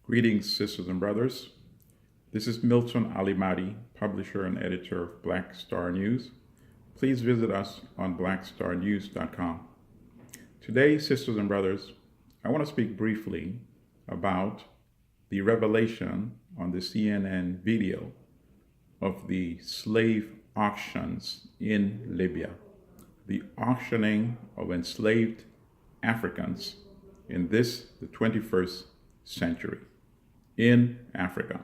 Greetings, sisters and brothers. This is Milton Alimadi, publisher and editor of Black Star News. Please visit us on blackstarnews.com. Today, sisters and brothers, I want to speak briefly about the revelation on the CNN video of the slave auctions in Libya, the auctioning of enslaved Africans in the 21st century in Africa.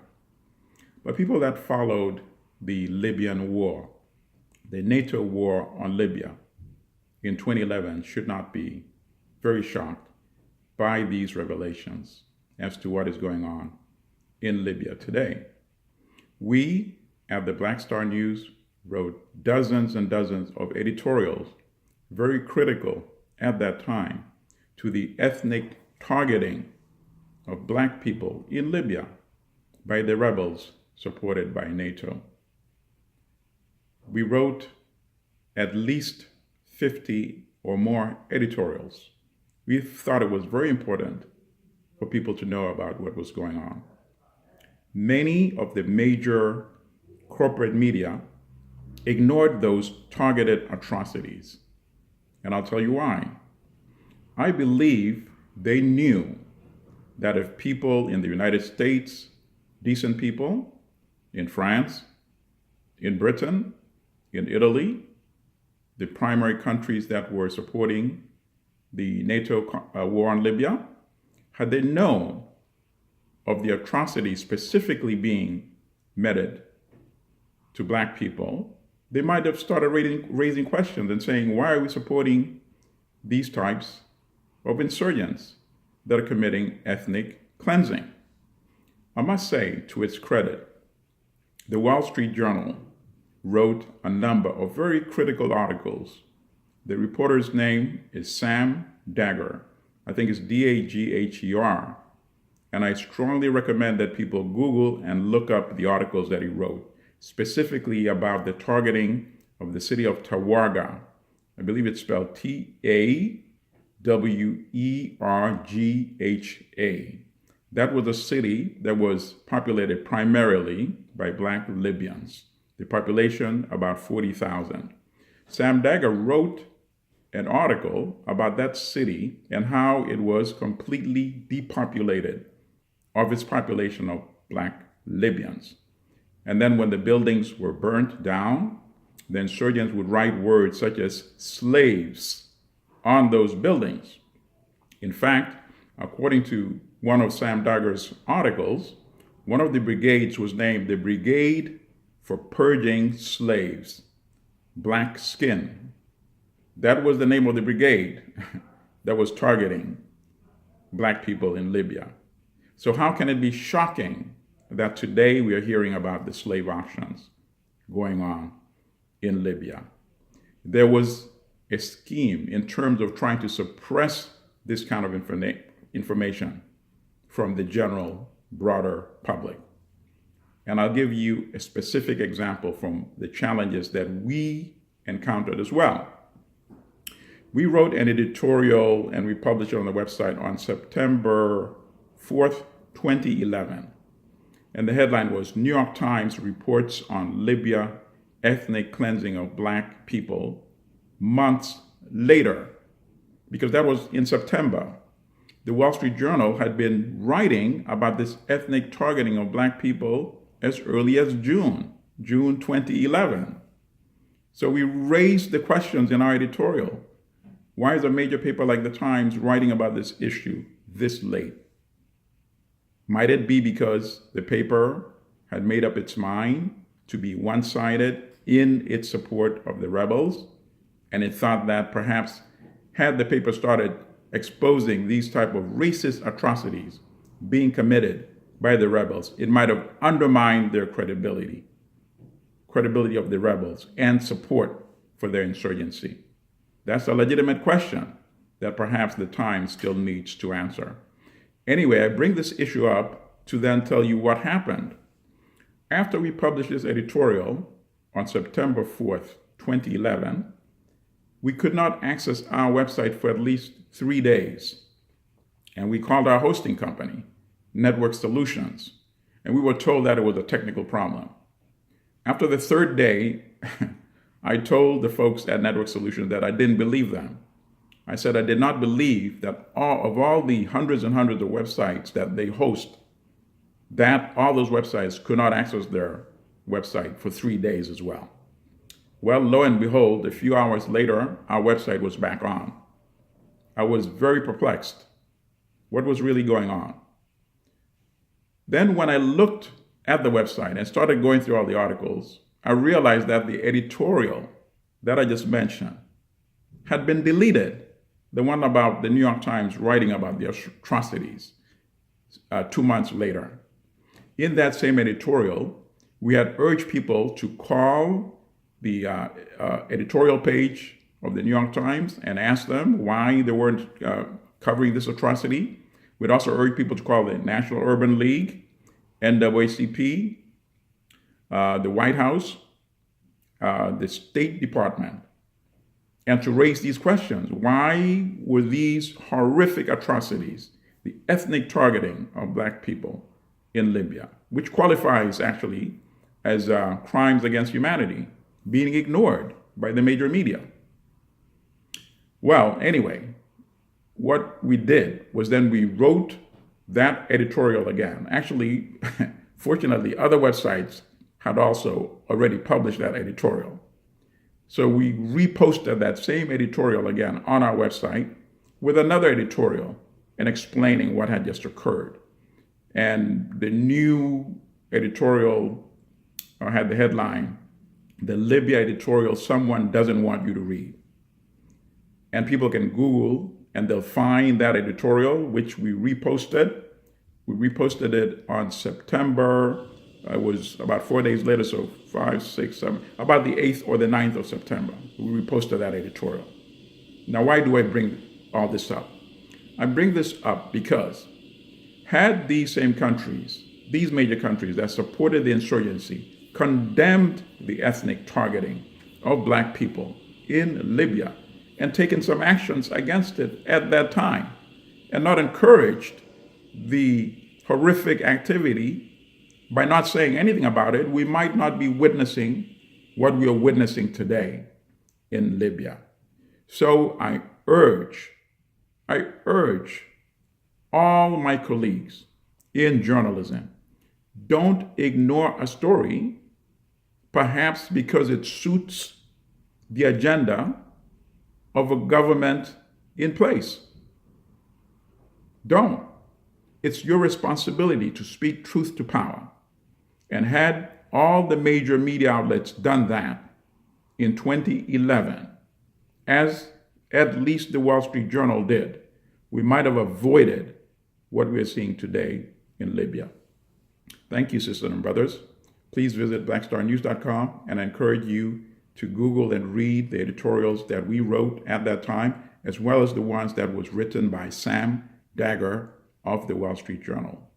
But people that followed the Libyan war, the NATO war on Libya in 2011, should not be very shocked by these revelations as to what is going on in Libya today. We at the Black Star News wrote dozens and dozens of editorials, very critical at that time, to the ethnic targeting of Black people in Libya by the rebels supported by NATO. We wrote at least 50 or more editorials. We thought it was very important for people to know about what was going on. Many of the major corporate media ignored those targeted atrocities. And I'll tell you why. I believe they knew that if people in the United States, decent people, in France, in Britain, in Italy, the primary countries that were supporting the NATO war on Libya, had they known of the atrocities specifically being meted to Black people, they might have started raising questions and saying, why are we supporting these types of insurgents that are committing ethnic cleansing? I must say, to its credit, the Wall Street Journal wrote a number of very critical articles. The reporter's name is Sam Dagher. I think it's Dagher. And I strongly recommend that people Google and look up the articles that he wrote, specifically about the targeting of the city of Tawergha. I believe it's spelled Tawergha. That was a city that was populated primarily by Black Libyans. The population, about 40,000. Sam Dagher wrote an article about that city and how it was completely depopulated of its population of Black Libyans. And then when the buildings were burnt down, the insurgents would write words such as slaves on those buildings. In fact, according to one of Sam Dagher's articles, one of the brigades was named the Brigade for Purging Slaves, Black Skin. That was the name of the brigade that was targeting Black people in Libya. So how can it be shocking that today we are hearing about the slave auctions going on in Libya? There was a scheme in terms of trying to suppress this kind of information from the general, broader public. And I'll give you a specific example from the challenges that we encountered as well. We wrote an editorial and we published it on the website on September 4th, 2011. And the headline was, New York Times reports on Libya ethnic cleansing of Black people months later, because that was in September. The Wall Street Journal had been writing about this ethnic targeting of Black people as early as June 2011. So we raised the questions in our editorial. Why is a major paper like the Times writing about this issue this late? Might it be because the paper had made up its mind to be one-sided in its support of the rebels, and it thought that perhaps had the paper started exposing these type of racist atrocities being committed by the rebels, it might have undermined their credibility of the rebels and support for their insurgency? That's a legitimate question that perhaps the Times still needs to answer. Anyway, I bring this issue up to then tell you what happened. After we published this editorial on September 4th, 2011, we could not access our website for at least 3 days. And we called our hosting company Network Solutions, and we were told that it was a technical problem. After the third day, I told the folks at Network Solutions that I didn't believe them. I said I did not believe that all the hundreds and hundreds of websites that they host, that all those websites could not access their website for 3 days as well. Well, lo and behold, a few hours later, our website was back on. I was very perplexed. What was really going on? Then when I looked at the website and started going through all the articles, I realized that the editorial that I just mentioned had been deleted. The one about the New York Times writing about the atrocities 2 months later. In that same editorial, we had urged people to call the editorial page of the New York Times and ask them why they weren't covering this atrocity. We'd also urged people to call the National Urban League, NAACP, the White House, the State Department, and to raise these questions. Why were these horrific atrocities, the ethnic targeting of Black people in Libya, which qualifies actually as crimes against humanity, being ignored by the major media? Well, anyway, what we did was then we wrote that editorial again. Actually, fortunately, other websites had also already published that editorial. So we reposted that same editorial again on our website with another editorial and explaining what had just occurred. And the new editorial had the headline, "The Libya Editorial Someone Doesn't Want You to Read." And people can Google and they'll find that editorial, which we reposted. We reposted it on September. It was about 4 days later, so 5, 6, 7, about the 8th or the 9th of September. We reposted that editorial. Now, why do I bring all this up? I bring this up because had these same countries, these major countries that supported the insurgency, condemned the ethnic targeting of Black people in Libya and taken some actions against it at that time, and not encouraged the horrific activity by not saying anything about it, we might not be witnessing what we are witnessing today in Libya. So I urge all my colleagues in journalism, don't ignore a story, perhaps because it suits the agenda of a government in place. Don't. It's your responsibility to speak truth to power. And had all the major media outlets done that in 2011, as at least the Wall Street Journal did, we might have avoided what we're seeing today in Libya. Thank you, sisters and brothers. Please visit blackstarnews.com, and I encourage you to Google and read the editorials that we wrote at that time, as well as the ones that was written by Sam Dagger of the Wall Street Journal.